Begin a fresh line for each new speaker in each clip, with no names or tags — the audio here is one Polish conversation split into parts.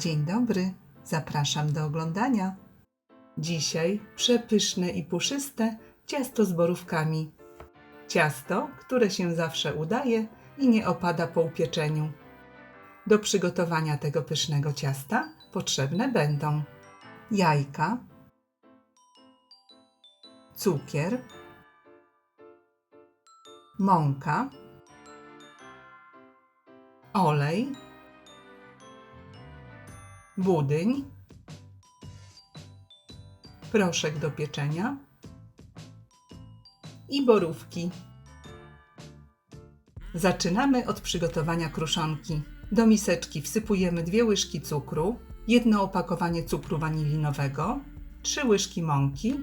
Dzień dobry, zapraszam do oglądania. Dzisiaj przepyszne i puszyste ciasto z borówkami. Ciasto, które się zawsze udaje i nie opada po upieczeniu. Do przygotowania tego pysznego ciasta potrzebne będą jajka, cukier, mąka, olej, budyń, proszek do pieczenia i borówki. Zaczynamy od przygotowania kruszonki. Do miseczki wsypujemy 2 łyżki cukru, 1 opakowanie cukru wanilinowego, 3 łyżki mąki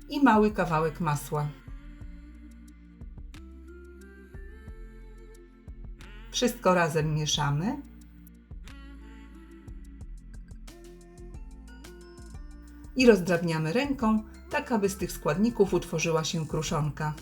i mały kawałek masła. Wszystko razem mieszamy. I rozdrabniamy ręką, tak aby z tych składników utworzyła się kruszonka.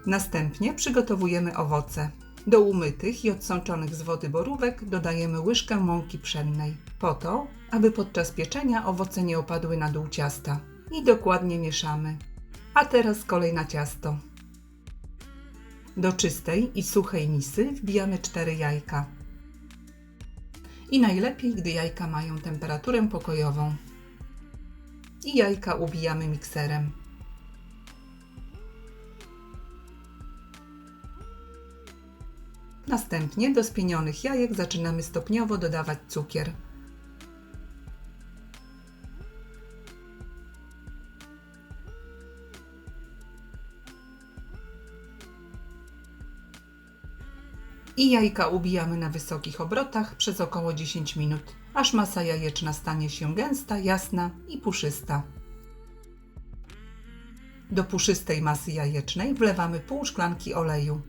Następnie przygotowujemy owoce. Do umytych i odsączonych z wody borówek dodajemy łyżkę mąki pszennej, po to, aby podczas pieczenia owoce nie opadły na dół ciasta. I dokładnie mieszamy. A teraz kolej na ciasto. Do czystej i suchej misy wbijamy 4 jajka. I najlepiej, gdy jajka mają temperaturę pokojową. I jajka ubijamy mikserem. Następnie do spienionych jajek zaczynamy stopniowo dodawać cukier. I jajka ubijamy na wysokich obrotach przez około 10 minut, aż masa jajeczna stanie się gęsta, jasna i puszysta. Do puszystej masy jajecznej wlewamy pół szklanki oleju.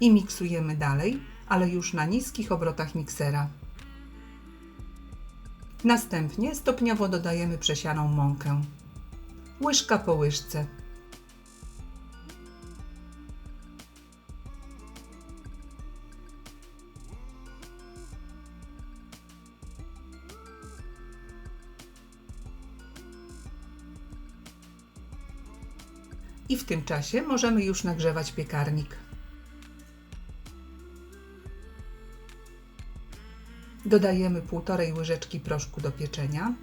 I miksujemy dalej, ale już na niskich obrotach miksera. Następnie stopniowo dodajemy przesianą mąkę. Łyżka po łyżce. I w tym czasie możemy już nagrzewać piekarnik. Dodajemy 1,5 łyżeczki proszku do pieczenia.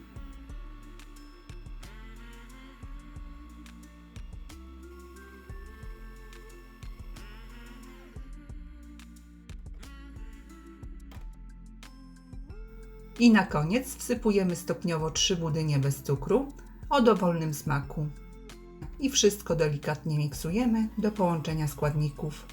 I na koniec wsypujemy stopniowo 3 budynie bez cukru o dowolnym smaku. I wszystko delikatnie miksujemy do połączenia składników.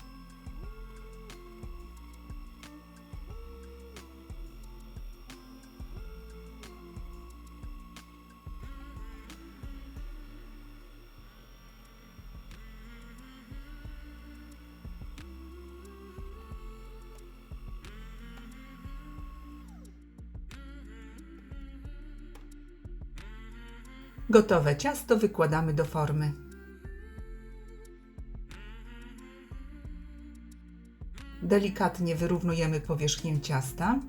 Gotowe ciasto wykładamy do formy. Delikatnie wyrównujemy powierzchnię ciasta.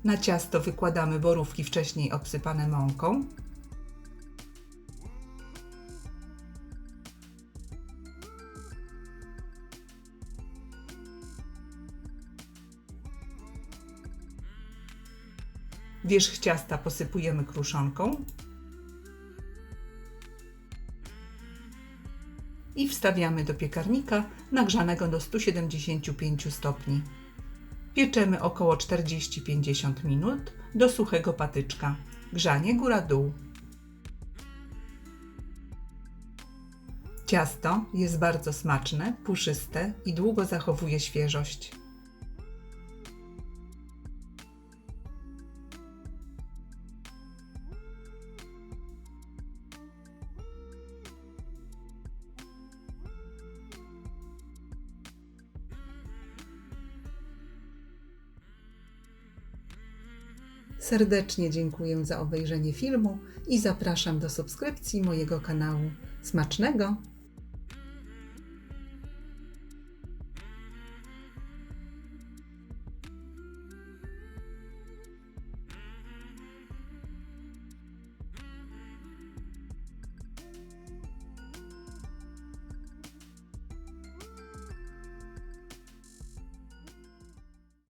Na ciasto wykładamy borówki wcześniej obsypane mąką. Wierzch ciasta posypujemy kruszonką i wstawiamy do piekarnika nagrzanego do 175 stopni. Pieczemy około 40-50 minut do suchego patyczka. Grzanie góra-dół. Ciasto jest bardzo smaczne, puszyste i długo zachowuje świeżość. Serdecznie dziękuję za obejrzenie filmu i zapraszam do subskrypcji mojego kanału. Smacznego!